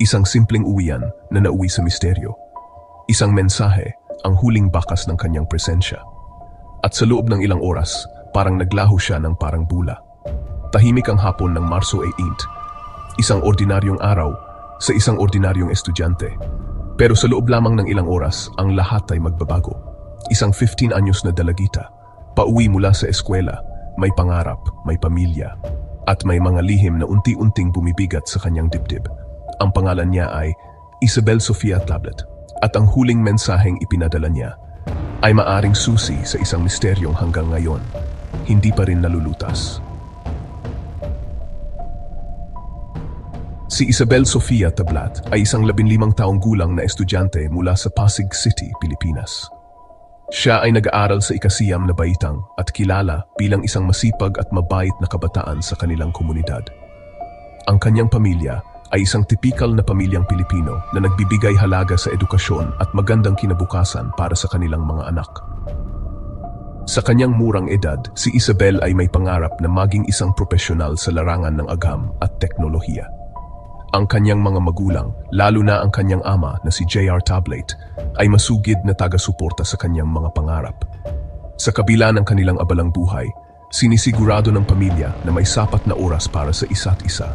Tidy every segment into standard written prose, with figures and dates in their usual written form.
Isang simpleng uwian na nauwi sa misteryo. Isang mensahe, ang huling bakas ng kanyang presensya. At sa loob ng ilang oras, parang naglaho siya ng parang bula. Tahimik ang hapon ng Marso 18, isang ordinaryong araw sa isang ordinaryong estudyante. Pero sa loob lamang ng ilang oras, ang lahat ay magbabago. Isang 15 anyos na dalagita, pauwi mula sa eskwela, may pangarap, may pamilya, at may mga lihim na unti-unting bumibigat sa kanyang dibdib. Ang pangalan niya ay Isabel Sofia Tablet, at ang huling mensaheng ipinadala niya ay maaring susi sa isang misteryong hanggang ngayon hindi pa rin nalulutas. Si Isabel Sofia Tablat ay isang 15 taong gulang na estudyante mula sa Pasig City, Pilipinas. Siya ay nag-aaral sa ikasiyam na baitang at kilala bilang isang masipag at mabait na kabataan sa kanilang komunidad. Ang kanyang pamilya ay isang tipikal na pamilyang Pilipino na nagbibigay halaga sa edukasyon at magandang kinabukasan para sa kanilang mga anak. Sa kanyang murang edad, si Isabel ay may pangarap na maging isang profesional sa larangan ng agham at teknolohiya. Ang kanyang mga magulang, lalo na ang kanyang ama na si J.R. Tablet, ay masugid na taga-suporta sa kanyang mga pangarap. Sa kabila ng kanilang abalang buhay, sinisigurado ng pamilya na may sapat na oras para sa isa't isa.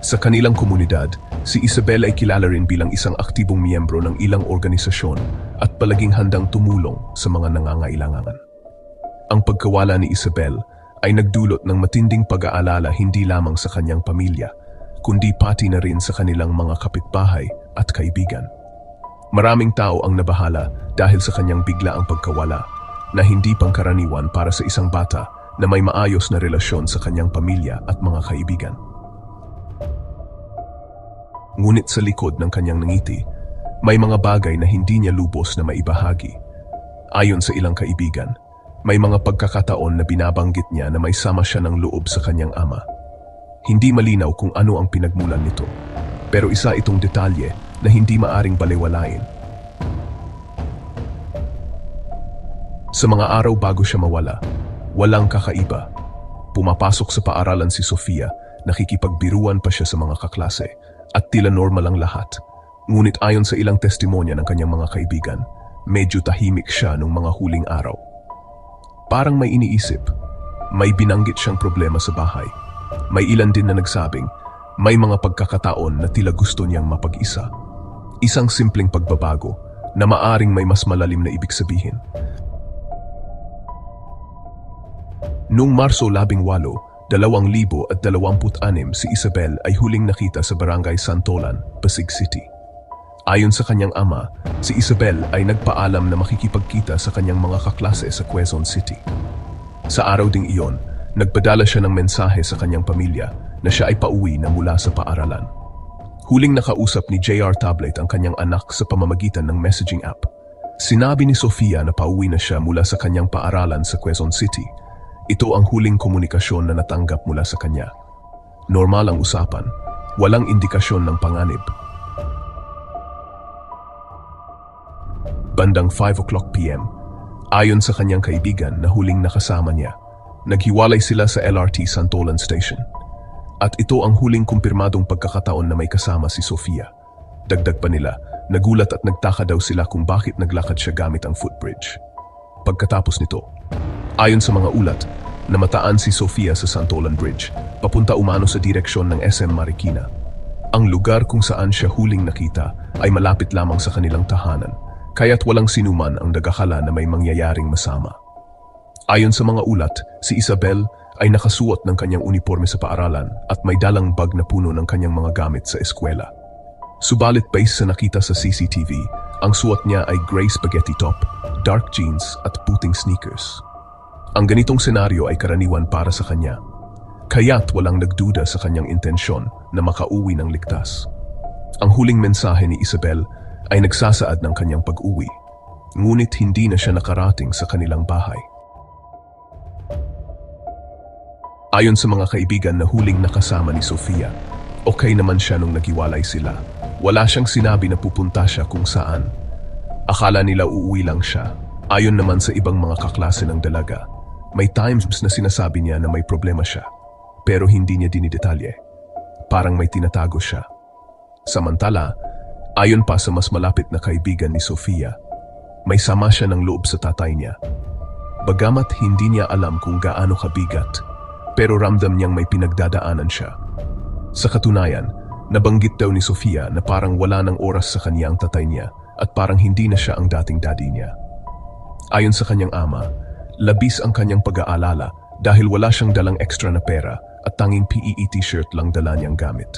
Sa kanilang komunidad, si Isabel ay kilala rin bilang isang aktibong miyembro ng ilang organisasyon at palaging handang tumulong sa mga nangangailangan. Ang pagkawala ni Isabel ay nagdulot ng matinding pag-aalala hindi lamang sa kanyang pamilya, kundi pati na rin sa kanilang mga kapitbahay at kaibigan. Maraming tao ang nabahala dahil sa kanyang biglaang pagkawala na hindi pangkaraniwan para sa isang bata na may maayos na relasyon sa kanyang pamilya at mga kaibigan. Ngunit sa likod ng kanyang ngiti, may mga bagay na hindi niya lubos na maibahagi. Ayon sa ilang kaibigan, may mga pagkakataon na binabanggit niya na may sama siya ng loob sa kanyang ama. Hindi malinaw kung ano ang pinagmulan nito, pero isa itong detalye na hindi maaring balewalain. Sa mga araw bago siya mawala, walang kakaiba. Pumapasok sa paaralan si Sofia, nakikipagbiruan pa siya sa mga kaklase, at tila normal ang lahat. Ngunit ayon sa ilang testimonya ng kanyang mga kaibigan, medyo tahimik siya nung mga huling araw. Parang may iniisip, may binanggit siyang problema sa bahay. May ilan din na nagsabing, may mga pagkakataon na tila gusto niyang mapag-isa. Isang simpleng pagbabago na maaring may mas malalim na ibig sabihin. Noong Marso 18, 2026, si Isabel ay huling nakita sa Barangay Santolan, Pasig City. Ayon sa kanyang ama, si Isabel ay nagpaalam na makikipagkita sa kanyang mga kaklase sa Quezon City. Sa araw ding iyon, nagpadala siya ng mensahe sa kanyang pamilya na siya ay pauwi na mula sa paaralan. Huling nakausap ni J.R. Tablet ang kanyang anak sa pamamagitan ng messaging app. Sinabi ni Sofia na pauwi na siya mula sa kanyang paaralan sa Quezon City. Ito ang huling komunikasyon na natanggap mula sa kanya. Normal ang usapan, walang indikasyon ng panganib. Bandang 5:00 p.m., ayon sa kanyang kaibigan na huling nakasama niya, naghiwalay sila sa LRT Santolan Station. At ito ang huling kumpirmadong pagkakataon na may kasama si Sofia. Dagdag pa nila, nagulat at nagtaka daw sila kung bakit naglakad siya gamit ang footbridge. Pagkatapos nito, ayon sa mga ulat, namataan si Sofia sa Santolan Bridge, papunta umano sa direksyon ng SM Marikina. Ang lugar kung saan siya huling nakita ay malapit lamang sa kanilang tahanan, kaya't walang sinuman ang nag-akala na may mangyayaring masama. Ayon sa mga ulat, si Isabel ay nakasuot ng kanyang uniforme sa paaralan at may dalang bag na puno ng kanyang mga gamit sa eskwela. Subalit base sa nakita sa CCTV, ang suot niya ay gray spaghetti top, dark jeans at puting sneakers. Ang ganitong senaryo ay karaniwan para sa kanya, kaya't walang nagduda sa kanyang intensyon na makauwi ng ligtas. Ang huling mensahe ni Isabel ay nagsasaad ng kanyang pag-uwi, ngunit hindi na siya nakarating sa kanilang bahay. Ayon sa mga kaibigan na huling nakasama ni Sofia, okay naman siya nung naghiwalay sila. Wala siyang sinabi na pupunta siya kung saan. Akala nila uuwi lang siya. Ayon naman sa ibang mga kaklase ng dalaga, may times na sinasabi niya na may problema siya, pero hindi niya dinidetalye. Parang may tinatago siya. Samantala, ayon pa sa mas malapit na kaibigan ni Sofia, may sama siya ng loob sa tatay niya. Bagamat hindi niya alam kung gaano kabigat, pero ramdam niyang may pinagdadaanan siya. Sa katunayan, nabanggit daw ni Sofia na parang wala ng oras sa kanya ang tatay niya at parang hindi na siya ang dating daddy niya. Ayon sa kanyang ama, labis ang kanyang pag-aalala dahil wala siyang dalang extra na pera at tanging PEE t-shirt lang dala niyang gamit.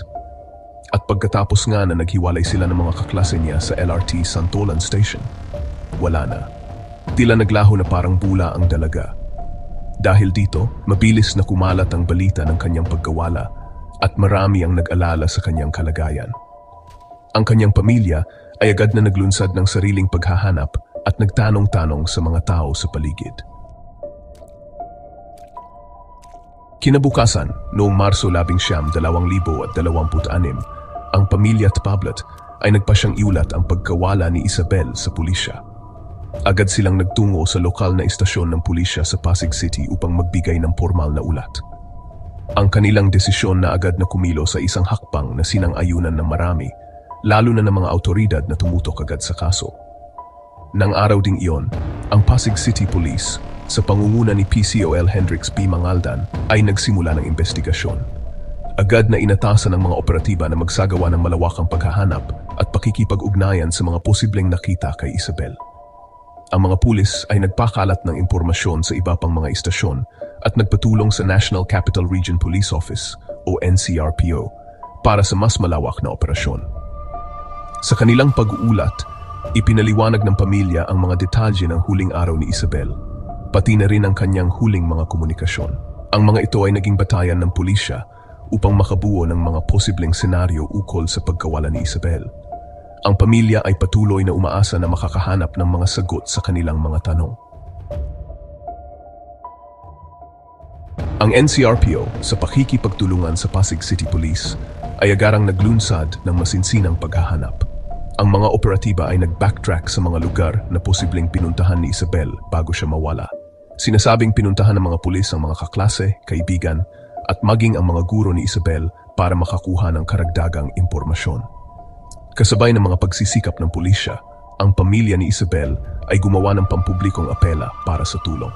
At pagkatapos nga na naghiwalay sila ng mga kaklase niya sa LRT Santolan Station, wala na. Tila naglaho na parang bula ang dalaga. Dahil dito, mabilis na kumalat ang balita ng kanyang pagkawala at marami ang nag-alala sa kanyang kalagayan. Ang kanyang pamilya ay agad na naglunsad ng sariling paghahanap at nagtanong-tanong sa mga tao sa paligid. Kinabukasan, noong Marso 19, 2026, ang pamilya Tablat ay nagpasyang iulat ang pagkawala ni Isabel sa pulisya. Agad silang nagtungo sa lokal na istasyon ng pulisya sa Pasig City upang magbigay ng formal na ulat. Ang kanilang desisyon na agad na kumilo sa isang hakbang na sinang-ayunan ng marami, lalo na ng mga autoridad na tumutok agad sa kaso. Nang araw ding iyon, ang Pasig City Police, sa pangunguna ni PCOL Hendrix P. Mangaldan, ay nagsimula ng investigasyon. Agad na inatasan ng mga operatiba na magsagawa ng malawakang paghahanap at pakikipag-ugnayan sa mga posibleng nakita kay Isabel. Ang mga pulis ay nagpakalat ng impormasyon sa iba pang mga istasyon at nagpatulong sa National Capital Region Police Office o NCRPO para sa mas malawak na operasyon. Sa kanilang pag-uulat, ipinaliwanag ng pamilya ang mga detalye ng huling araw ni Isabel, pati na rin ang kanyang huling mga komunikasyon. Ang mga ito ay naging batayan ng pulisya upang makabuo ng mga posibleng senaryo ukol sa pagkawala ni Isabel. Ang pamilya ay patuloy na umaasa na makakahanap ng mga sagot sa kanilang mga tanong. Ang NCRPO sa pakikipagtulungan sa Pasig City Police ay agarang naglunsad ng masinsinang paghahanap. Ang mga operatiba ay nag-backtrack sa mga lugar na posibleng pinuntahan ni Isabel bago siya mawala. Sinasabing pinuntahan ng mga pulis ang mga kaklase, kaibigan, at maging ang mga guro ni Isabel para makakuha ng karagdagang impormasyon. Kasabay ng mga pagsisikap ng pulisya, ang pamilya ni Isabel ay gumawa ng pampublikong apela para sa tulong.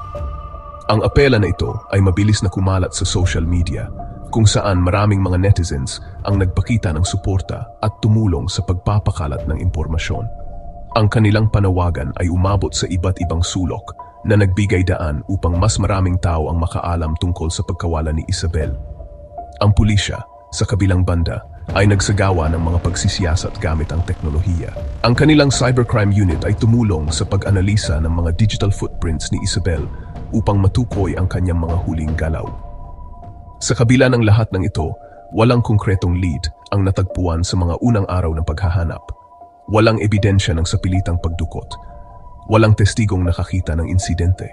Ang apela na ito ay mabilis na kumalat sa social media, kung saan maraming mga netizens ang nagpakita ng suporta at tumulong sa pagpapakalat ng impormasyon. Ang kanilang panawagan ay umabot sa iba't ibang sulok na nagbigay daan upang mas maraming tao ang makaalam tungkol sa pagkawala ni Isabel. Ang pulisya, sa kabilang banda, ay nagsagawa ng mga pagsisiyasat gamit ang teknolohiya. Ang kanilang cybercrime unit ay tumulong sa pag-analisa ng mga digital footprints ni Isabel upang matukoy ang kanyang mga huling galaw. Sa kabila ng lahat ng ito, walang konkretong lead ang natagpuan sa mga unang araw ng paghahanap. Walang ebidensya ng sapilitang pagdukot. Walang testigong nakakita ng insidente.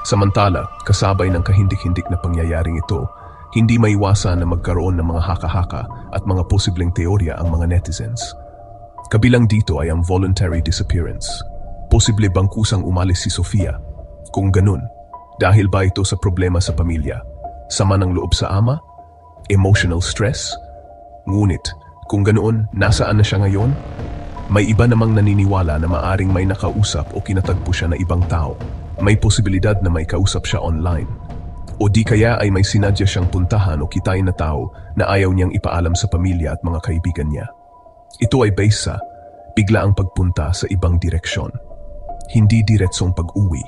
Samantala, kasabay ng kahindik-hindik na pangyayaring ito, hindi maiwasan na magkaroon ng mga haka-haka at mga posibleng teorya ang mga netizens. Kabilang dito ay ang voluntary disappearance. Posible bang kusang umalis si Sofia? Kung ganun, dahil ba ito sa problema sa pamilya? Sama ng loob sa ama? Emotional stress? Ngunit, kung ganoon, nasaan na siya ngayon? May iba namang naniniwala na maaring may nakausap o kinatagpo siya na ibang tao. May posibilidad na may kausap siya online. O di kaya ay may sinadya siyang puntahan o kitain na tao na ayaw niyang ipaalam sa pamilya at mga kaibigan niya. Ito ay base sa bigla ang pagpunta sa ibang direksyon. Hindi diretsong pag-uwi.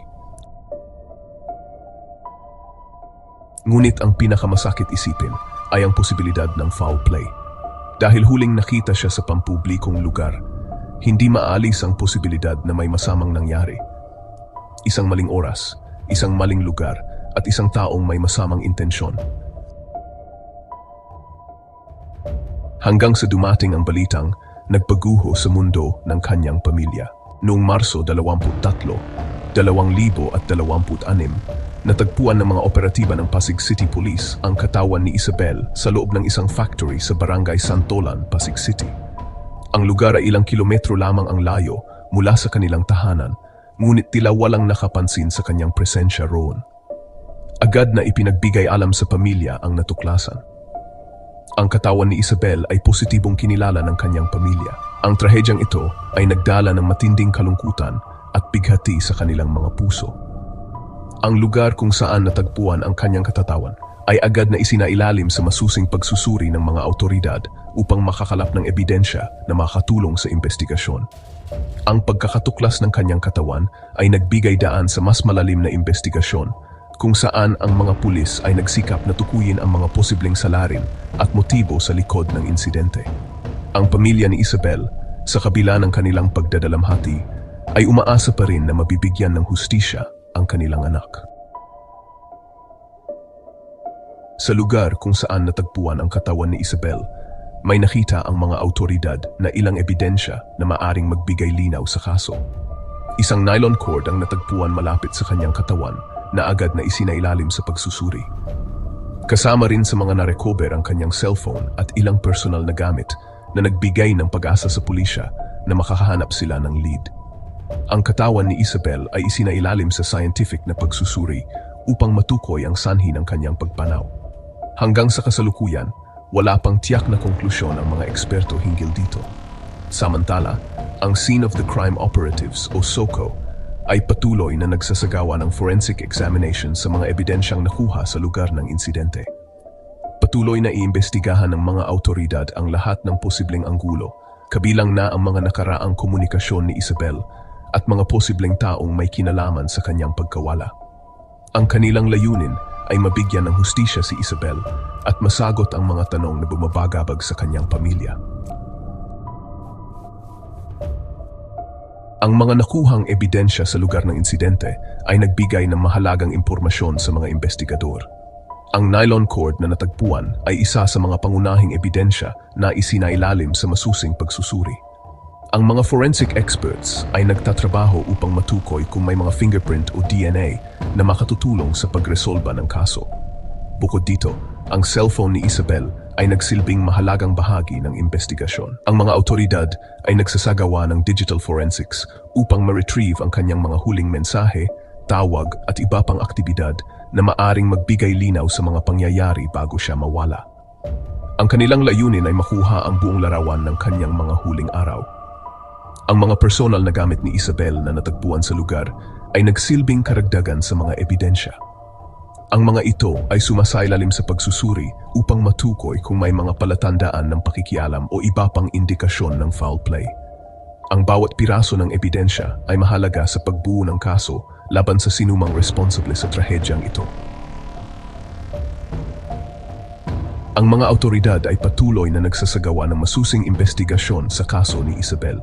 Ngunit ang pinakamasakit isipin ay ang posibilidad ng foul play. Dahil huling nakita siya sa pampublikong lugar, hindi maalis ang posibilidad na may masamang nangyari. Isang maling oras, isang maling lugar, at isang taong may masamang intensyon. Hanggang sa dumating ang balitang nagpaguho sa mundo ng kanyang pamilya. Noong Marso 23, 2026, natagpuan ng mga operatiba ng Pasig City Police ang katawan ni Isabel sa loob ng isang factory sa Barangay Santolan, Pasig City. Ang lugar ay ilang kilometro lamang ang layo mula sa kanilang tahanan, ngunit tila walang nakapansin sa kanyang presensya roon. Agad na ipinagbigay alam sa pamilya ang natuklasan. Ang katawan ni Isabel ay positibong kinilala ng kanyang pamilya. Ang trahedyang ito ay nagdala ng matinding kalungkutan at bighati sa kanilang mga puso. Ang lugar kung saan natagpuan ang kanyang katatawan ay agad na isinailalim sa masusing pagsusuri ng mga awtoridad upang makakalap ng ebidensya na makatulong sa investigasyon. Ang pagkakatuklas ng kanyang katawan ay nagbigay daan sa mas malalim na investigasyon kung saan ang mga pulis ay nagsikap na tukuyin ang mga posibleng salarin at motibo sa likod ng insidente. Ang pamilya ni Isabel, sa kabila ng kanilang pagdadalamhati, ay umaasa pa rin na mabibigyan ng hustisya ang kanilang anak. Sa lugar kung saan natagpuan ang katawan ni Isabel, may nakita ang mga awtoridad na ilang ebidensya na maaring magbigay linaw sa kaso. Isang nylon cord ang natagpuan malapit sa kanyang katawan na agad na isinailalim sa pagsusuri. Kasama rin sa mga narecover ang kanyang cellphone at ilang personal na gamit na nagbigay ng pag-asa sa pulisya na makakahanap sila ng lead. Ang katawan ni Isabel ay isinailalim sa scientific na pagsusuri upang matukoy ang sanhi ng kanyang pagpanaw. Hanggang sa kasalukuyan, wala pang tiyak na konklusyon ang mga eksperto hinggil dito. Samantala, ang Scene of the Crime Operatives o SOCO ay patuloy na nagsasagawa ng forensic examination sa mga ebidensyang nakuha sa lugar ng insidente. Patuloy na iimbestigahan ng mga awtoridad ang lahat ng posibleng anggulo, kabilang na ang mga nakaraang komunikasyon ni Isabel at mga posibleng taong may kinalaman sa kanyang pagkawala. Ang kanilang layunin ay mabigyan ng hustisya si Isabel at masagot ang mga tanong na bumabagabag sa kanyang pamilya. Ang mga nakuhang ebidensya sa lugar ng insidente ay nagbigay ng mahalagang impormasyon sa mga investigador. Ang nylon cord na natagpuan ay isa sa mga pangunahing ebidensya na isinailalim sa masusing pagsusuri. Ang mga forensic experts ay nagtatrabaho upang matukoy kung may mga fingerprint o DNA na makatutulong sa pagresolba ng kaso. Bukod dito, ang cellphone ni Isabel ay nagsilbing mahalagang bahagi ng investigasyon. Ang mga awtoridad ay nagsasagawa ng digital forensics upang ma-retrieve ang kanyang mga huling mensahe, tawag at iba pang aktibidad na maaring magbigay linaw sa mga pangyayari bago siya mawala. Ang kanilang layunin ay makuha ang buong larawan ng kanyang mga huling araw. Ang mga personal na gamit ni Isabel na natagpuan sa lugar ay nagsilbing karagdagan sa mga ebidensya. Ang mga ito ay sumasailalim sa pagsusuri upang matukoy kung may mga palatandaan ng pakikialam o iba pang indikasyon ng foul play. Ang bawat piraso ng ebidensya ay mahalaga sa pagbuo ng kaso laban sa sinumang responsable sa trahedyang ito. Ang mga awtoridad ay patuloy na nagsasagawa ng masusing investigasyon sa kaso ni Isabel.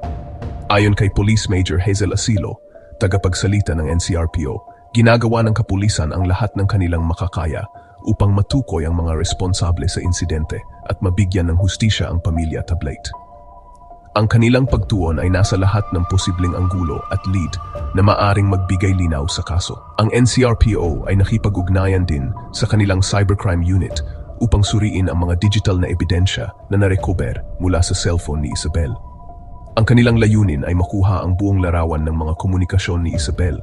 Ayon kay Police Major Hazel Asilo, tagapagsalita ng NCRPO, ginagawa ng kapulisan ang lahat ng kanilang makakaya upang matukoy ang mga responsable sa insidente at mabigyan ng hustisya ang pamilya Tablate. Ang kanilang pagtuon ay nasa lahat ng posibleng anggulo at lead na maaring magbigay linaw sa kaso. Ang NCRPO ay nakipag-ugnayan din sa kanilang cybercrime unit upang suriin ang mga digital na ebidensya na narecover mula sa cellphone ni Isabel. Ang kanilang layunin ay makuha ang buong larawan ng mga komunikasyon ni Isabel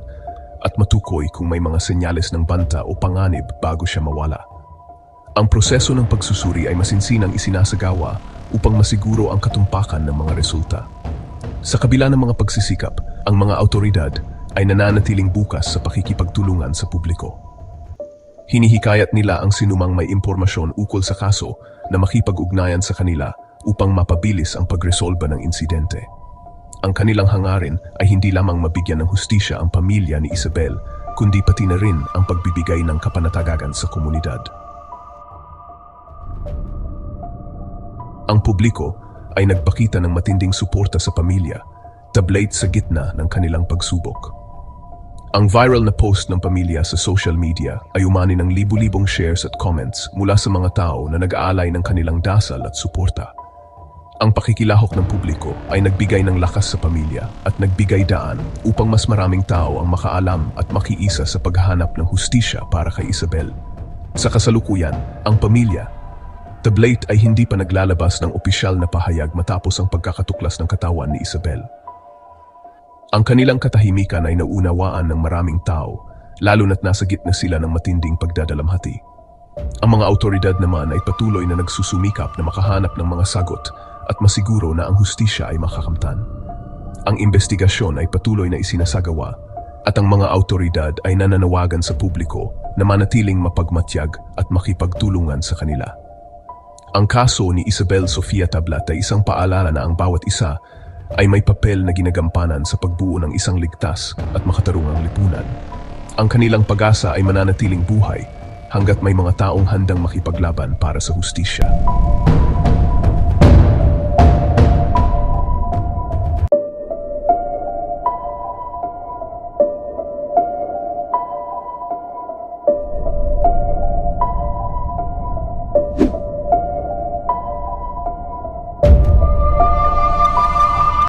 at matukoy kung may mga senyales ng banta o panganib bago siya mawala. Ang proseso ng pagsusuri ay masinsinang isinasagawa upang masiguro ang katumpakan ng mga resulta. Sa kabila ng mga pagsisikap, ang mga awtoridad ay nananatiling bukas sa pakikipagtulungan sa publiko. Hinihikayat nila ang sinumang may impormasyon ukol sa kaso na makipag-ugnayan sa kanila upang mapabilis ang pagresolba ng insidente. Ang kanilang hangarin ay hindi lamang mabigyan ng hustisya ang pamilya ni Isabel, kundi pati na rin ang pagbibigay ng kapanatagan sa komunidad. Ang publiko ay nagpakita ng matinding suporta sa pamilya, Tablate sa gitna ng kanilang pagsubok. Ang viral na post ng pamilya sa social media ay umani ng libu-libong shares at comments mula sa mga tao na nag-aalay ng kanilang dasal at suporta. Ang pakikilahok ng publiko ay nagbigay ng lakas sa pamilya at nagbigay daan upang mas maraming tao ang makaalam at makiisa sa paghahanap ng hustisya para kay Isabel. Sa kasalukuyan, ang pamilya, Tablate ay hindi pa naglalabas ng opisyal na pahayag matapos ang pagkakatuklas ng katawan ni Isabel. Ang kanilang katahimikan ay naunawaan ng maraming tao, lalo na't nasa gitna sila ng matinding pagdadalamhati. Ang mga autoridad naman ay patuloy na nagsusumikap na makahanap ng mga sagot at masiguro na ang hustisya ay makakamtan. Ang investigasyon ay patuloy na isinasagawa at ang mga autoridad ay nananawagan sa publiko na manatiling mapagmatyag at makipagtulungan sa kanila. Ang kaso ni Isabel Sofia Tablat ay isang paalala na ang bawat isa ay may papel na ginagampanan sa pagbuo ng isang ligtas at makatarungang lipunan. Ang kanilang pag-asa ay mananatiling buhay hanggat may mga taong handang makipaglaban para sa hustisya.